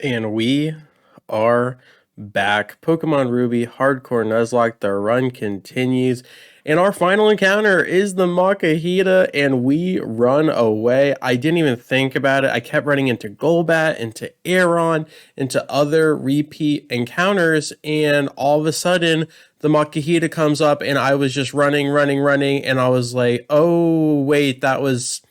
And we are back. Pokemon Ruby, Hardcore Nuzlocke, the run continues. And our final encounter is the Makahita, and we run away. I didn't even think about it. I kept running into Golbat, into Aeron, into other repeat encounters, and all of a sudden, the Makahita comes up, and I was just running, and I was like, oh, wait, that was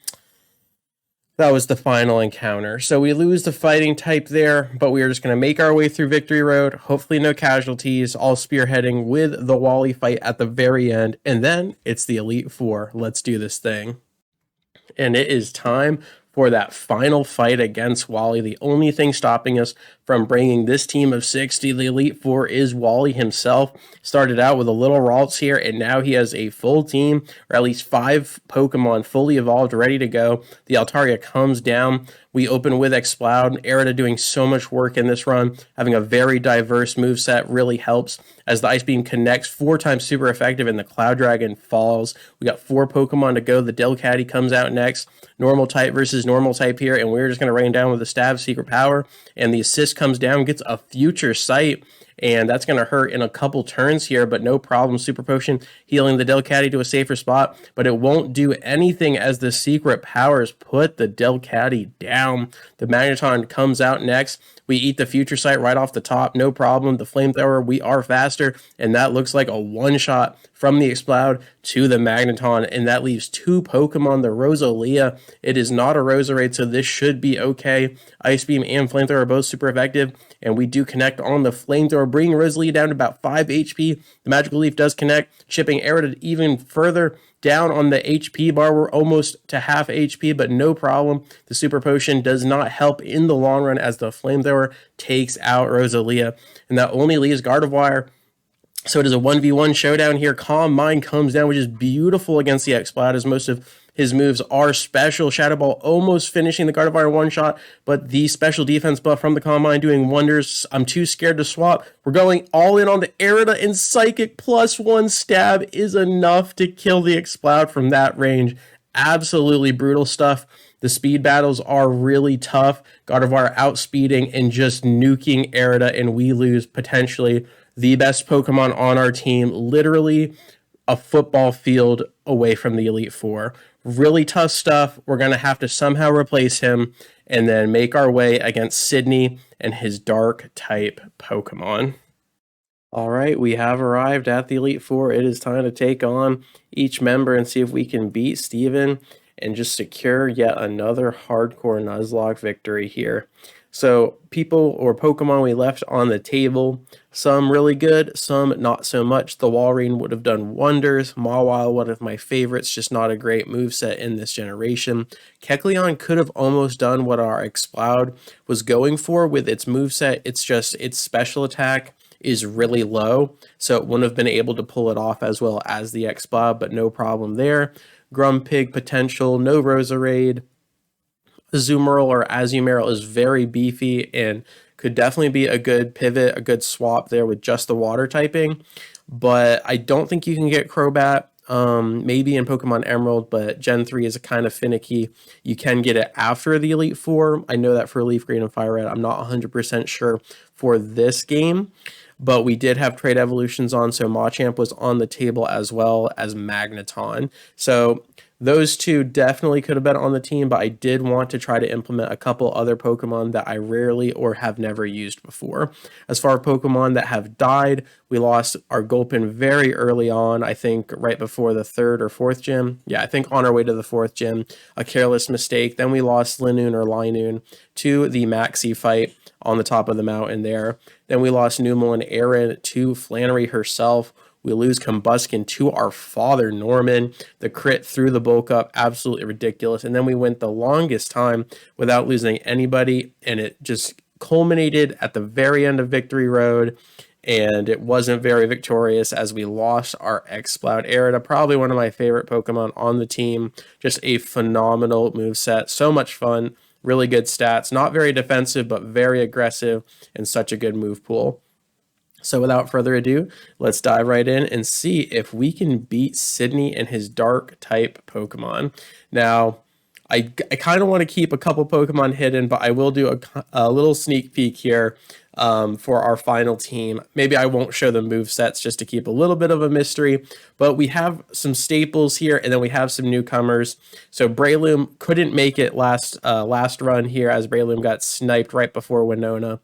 the final encounter. So we lose the fighting type there, but we are just going to make our way through Victory Road. Hopefully no casualties, all spearheading with the Wally fight at the very end. And then it's the Elite Four. Let's do this thing. And it is time for that final fight against Wally. The only thing stopping us from bringing this team of 60, the Elite Four, is Wally himself. Started out with a little Ralts here, and now he has a full team, or at least 5 Pokemon fully evolved, ready to go. The Altaria comes down. We open with Exploud. Erida doing so much work in this run. Having a very diverse moveset really helps as the Ice Beam connects 4 times super effective and the Cloud Dragon falls. We got 4 Pokemon to go. The Delcatty comes out next. Normal type versus normal type here, and we're just going to rain down with the Stab Secret Power. And the assist comes down, gets a Future Sight, and that's going to hurt in a couple turns here, but no problem. Super Potion healing the Delcatty to a safer spot, but it won't do anything as the Secret Powers put the Delcatty down. The Magneton comes out next. We eat the Future Sight right off the top, no problem. The Flamethrower, we are faster, and that looks like a one-shot from the Exploud to the Magneton, and that leaves 2 Pokemon, the Rosalia. It is not a Roserade, so this should be okay. Ice Beam and Flamethrower are both super effective, and we do connect on the Flamethrower, bringing Rosalia down to about 5 HP. The Magical Leaf does connect, chipping Erida even further down on the HP bar. We're almost to half HP, but no problem. The Super Potion does not help in the long run as the Flamethrower takes out Rosalia, and that only leaves Gardevoir. So it is a 1v1 showdown here. Calm Mind comes down, which is beautiful against the Exploud, as most of his moves are special. Shadow Ball almost finishing the Gardevoir one-shot, but the special defense buff from the Calm Mind doing wonders. I'm too scared to swap. We're going all in on the Erida, and Psychic +1 stab is enough to kill the Exploud from that range. Absolutely brutal stuff. The speed battles are really tough. Gardevoir outspeeding and just nuking Erida, and we lose potentially the best Pokemon on our team, literally a football field away from the Elite Four. Really tough stuff. We're going to have to somehow replace him and then make our way against Sidney and his dark type Pokemon. All right, we have arrived at the Elite Four. It is time to take on each member and see if we can beat Steven and just secure yet another hardcore Nuzlocke victory here. So people or Pokemon we left on the table, some really good, some not so much. The Walrein would have done wonders. Mawile, one of my favorites, just not a great moveset in this generation. Kecleon could have almost done what our Exploud was going for with its moveset. It's just its special attack is really low, so it wouldn't have been able to pull it off as well as the Exploud, but no problem there. Grumpig potential, no Roserade. Azumarill or Azumarill is very beefy and could definitely be a good pivot, a good swap there with just the water typing. But I don't think you can get Crobat, maybe in Pokemon Emerald, but Gen 3 is kind of finicky. You can get it after the Elite Four. I know that for Leaf Green and Fire Red. I'm not 100% sure for this game. But we did have trade evolutions on, so Machamp was on the table as well as Magneton. So those two definitely could have been on the team, but I did want to try to implement a couple other Pokemon that I rarely or have never used before. As far as Pokemon that have died, we lost our Gulpin very early on, I think right before the 3rd or 4th gym. Yeah, I think on our way to the 4th gym, a careless mistake. Then we lost Linoon or Linoon to the Maxi fight on the top of the mountain there. Then we lost Numel and Aaron to Flannery herself. We lose Combuskin to our father, Norman. The crit through the bulk up, absolutely ridiculous. And then we went the longest time without losing anybody, and it just culminated at the very end of Victory Road, and it wasn't very victorious as we lost our Exploud. Erida, probably one of my favorite Pokemon on the team. Just a phenomenal moveset. So much fun. Really good stats. Not very defensive, but very aggressive, and such a good move pool. So without further ado, let's dive right in and see if we can beat Sidney and his dark type Pokemon. Now, I kind of want to keep a couple Pokemon hidden, but I will do a little sneak peek here for our final team. Maybe I won't show the move sets just to keep a little bit of a mystery, but we have some staples here, and then we have some newcomers. So Breloom couldn't make it last run here, as Breloom got sniped right before Winona.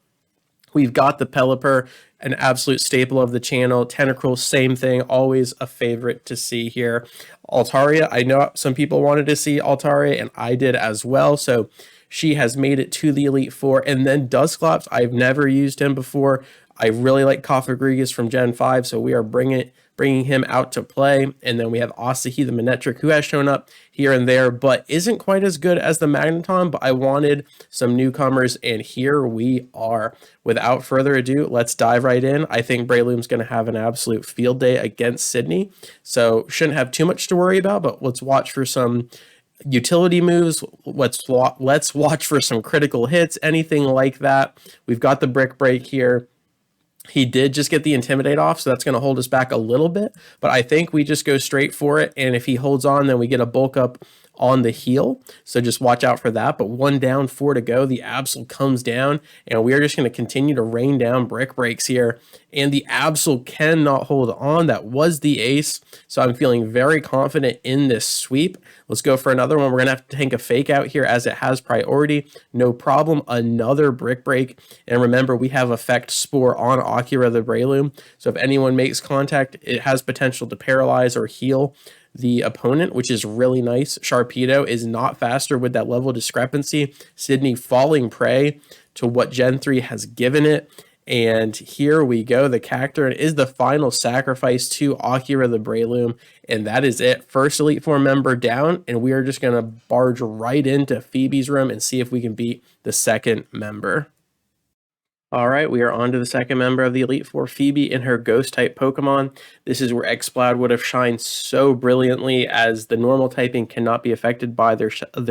We've got the Pelipper, an absolute staple of the channel. Tentacruel, same thing, always a favorite to see here. Altaria, I know some people wanted to see Altaria, and I did as well. So she has made it to the Elite Four. And then Dusclops, I've never used him before. I really like Cofagrigus from Gen 5, so we are bringing him out to play. And then we have Asahi the Manectric, who has shown up here and there, but isn't quite as good as the Magneton. But I wanted some newcomers, and here we are. Without further ado, let's dive right in. I think Breloom's going to have an absolute field day against Sidney, so shouldn't have too much to worry about, but let's watch for some utility moves. Let's watch for some critical hits, anything like that. We've got the Brick Break here. He did just get the Intimidate off, so that's going to hold us back a little bit, but I think we just go straight for it, and if he holds on, then we get a bulk up on the heel, so just watch out for that. But 1 down, 4 to go. The Absol comes down, and we are just going to continue to rain down Brick Breaks here, and the Absol cannot hold on. That was the ace, so I'm feeling very confident in this sweep. Let's go for another one. We're going to have to tank a Fake Out here, as it has priority. No problem. Another Brick Break, and remember, we have Effect Spore on Akira the Breloom, so if anyone makes contact, it has potential to paralyze or heal the opponent, which is really nice. Sharpedo is not faster with that level discrepancy. Sidney falling prey to what Gen 3 has given it. And here we go. The Cacturne is the final sacrifice to Akira the Breloom. And that is it. First Elite Four member down. And we are just going to barge right into Phoebe's room and see if we can beat the second member. All right, we are on to the second member of the Elite Four, Phoebe, in her Ghost-type Pokemon. This is where Exploud would have shined so brilliantly, as the normal typing cannot be affected by their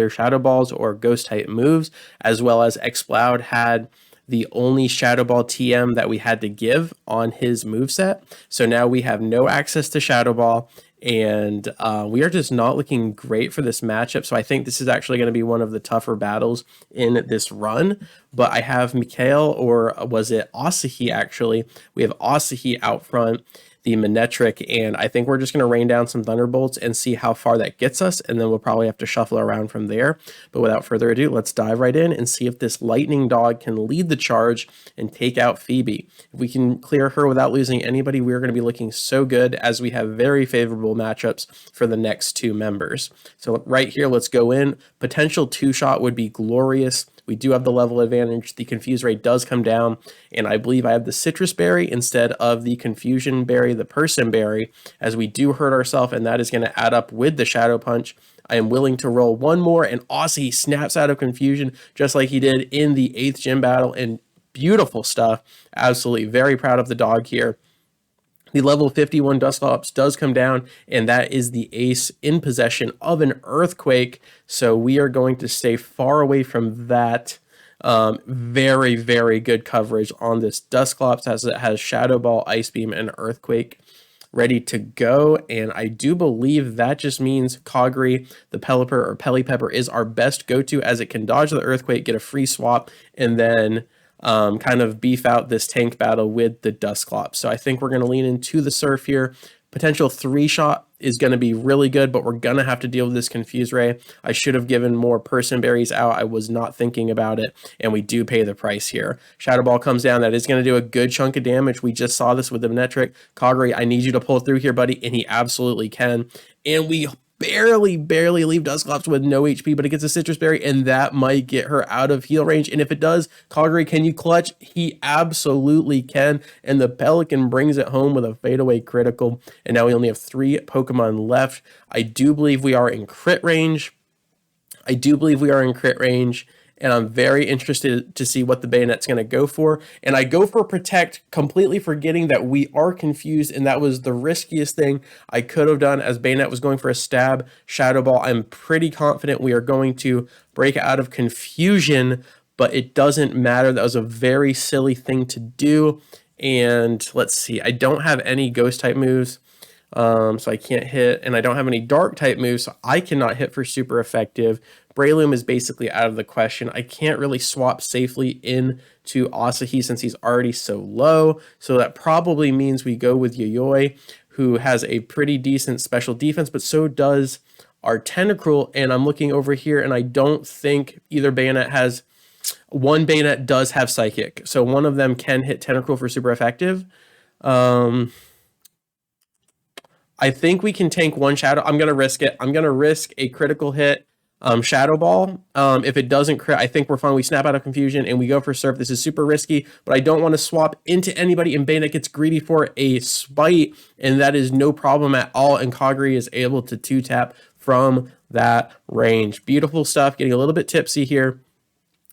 Shadow Balls or Ghost-type moves, as well as Exploud had the only Shadow Ball TM that we had to give on his moveset. So now we have no access to Shadow Ball, and we are just not looking great for this matchup. So I think this is actually going to be one of the tougher battles in this run. But I have Mikhail, or was it Asahi actually? We have Asahi out front, the Manectric, and I think we're just going to rain down some Thunderbolts and see how far that gets us, and then we'll probably have to shuffle around from there. But without further ado, let's dive right in and see if this Lightning Dog can lead the charge and take out Phoebe. If we can clear her without losing anybody, we're going to be looking so good, as we have very favorable matchups for the next two members. So right here, let's go in. Potential two-shot would be glorious. We do have the level advantage. The Confuse rate does come down, and I believe I have the Citrus Berry instead of the Confusion Berry, the Person Berry, as we do hurt ourselves, and that is going to add up with the Shadow Punch. I am willing to roll one more, and Aussie snaps out of Confusion just like he did in the 8th gym battle, and beautiful stuff. Absolutely very proud of the dog here. The level 51 Dusclops does come down, and that is the ace in possession of an Earthquake. So we are going to stay far away from that. Very, very good coverage on this Dusclops, as it has Shadow Ball, Ice Beam, and Earthquake ready to go. And I do believe that just means Kagri, the Pelipper or Pelipepper, is our best go-to, as it can dodge the Earthquake, get a free swap, and then kind of beef out this tank battle with the Dusclops. So I think we're going to lean into the Surf here. Potential 3-shot is going to be really good, but we're going to have to deal with this Confuse Ray. I should have given more Person Berries out. I was not thinking about it, and we do pay the price here. Shadow Ball comes down. That is going to do a good chunk of damage. We just saw this with the Manectric. Kagri, I need you to pull through here, buddy, and he absolutely can. And we barely leave Dusclops with no HP, but it gets a Citrus Berry, and that might get her out of heal range. And if it does, Kagri, can you clutch? He absolutely can, and the Pelican brings it home with a fadeaway critical. And now we only have 3 Pokemon left. I do believe we are in crit range. And I'm very interested to see what the Bayonet's going to go for. And I go for Protect, completely forgetting that we are confused, and that was the riskiest thing I could have done, as Bayonet was going for a stab. Shadow Ball, I'm pretty confident we are going to break out of Confusion, but it doesn't matter. That was a very silly thing to do. And let's see, I don't have any Ghost-type moves. So I can't hit, and I don't have any Dark type moves, so I cannot hit for super effective. Breloom is basically out of the question. I can't really swap safely into Asahi since he's already so low. So that probably means we go with Yayoi, who has a pretty decent special defense, but so does our Tentacruel. And I'm looking over here, and I don't think either Bayonet has... One Bayonet does have Psychic, so one of them can hit Tentacruel for super effective. I think we can tank one Shadow. I'm going to risk it. I'm going to risk a critical hit Shadow Ball. If it doesn't crit, I think we're fine. We snap out of confusion and we go for Surf. This is super risky, but I don't want to swap into anybody, and Bayonet gets greedy for a Spite, and that is no problem at all, and Kagri is able to 2-tap from that range. Beautiful stuff. Getting a little bit tipsy here.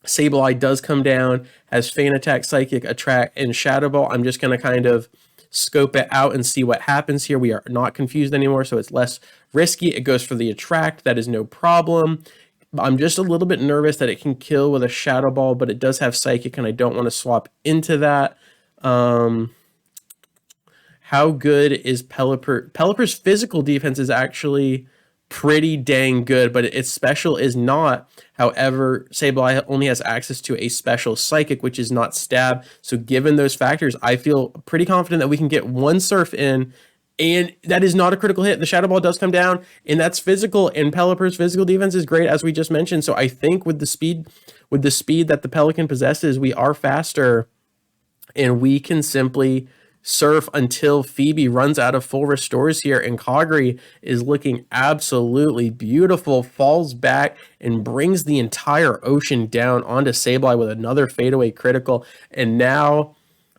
Sableye does come down, has Feint Attack, Psychic, Attract, and Shadow Ball. I'm just going to kind of scope it out and see what happens here. We are not confused anymore, so it's less risky. It goes for the Attract. That is no problem. I'm just a little bit nervous that it can kill with a Shadow Ball, but it does have Psychic, and I don't want to swap into that. How good is Pelipper? Pelipper's physical defense is actually pretty dang good, but its special is not. However, Sableye only has access to a special Psychic, which is not Stab. So given those factors, I feel pretty confident that we can get one Surf in, and that is not a critical hit. The Shadow Ball does come down, and that's physical, and Pelipper's physical defense is great, as we just mentioned. So I think with the speed that the Pelican possesses, we are faster, and we can simply Surf until Phoebe runs out of full restores here, and Kagri is looking absolutely beautiful, falls back and brings the entire ocean down onto Sableye with another fadeaway critical. And now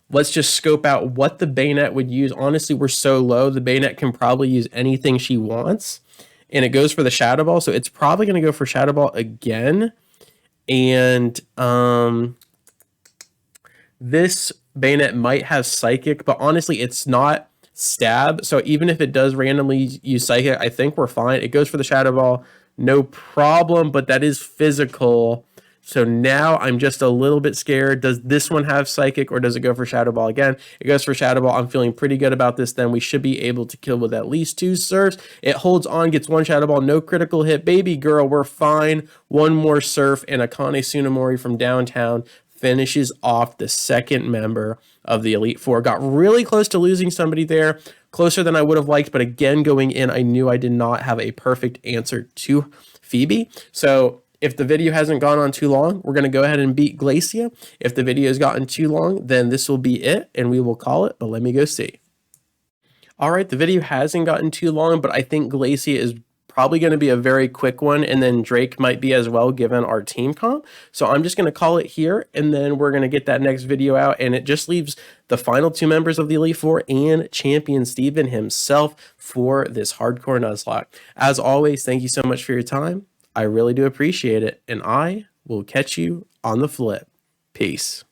let's just scope out what the Bayonet would use. Honestly, we're so low, the Bayonet can probably use anything she wants, and it goes for the Shadow Ball, so it's probably going to go for Shadow Ball again. And this Bayonet might have Psychic, but honestly, it's not Stab. So even if it does randomly use Psychic, I think we're fine. It goes for the Shadow Ball, no problem, but that is physical. So now I'm just a little bit scared. Does this one have Psychic, or does it go for Shadow Ball again? It goes for Shadow Ball. I'm feeling pretty good about this. Then we should be able to kill with at least 2 Surfs. It holds on, gets 1 Shadow Ball, no critical hit. Baby girl, we're fine. 1 more Surf, and Akane Tsunemori from downtown finishes off the second member of the Elite Four. Got really close to losing somebody there, closer than I would have liked, but again, going in, I knew I did not have a perfect answer to Phoebe. So if the video hasn't gone on too long, we're going to go ahead and beat Glacia. If the video has gotten too long, then this will be it, and we will call it, but let me go see. All right, the video hasn't gotten too long, but I think Glacia is probably going to be a very quick one, and then Drake might be as well given our team comp. So I'm just going to call it here, and then we're going to get that next video out, and it just leaves the final 2 members of the Elite Four and Champion Steven himself for this hardcore Nuzlocke. As always, thank you so much for your time. I really do appreciate it, and I will catch you on the flip. Peace.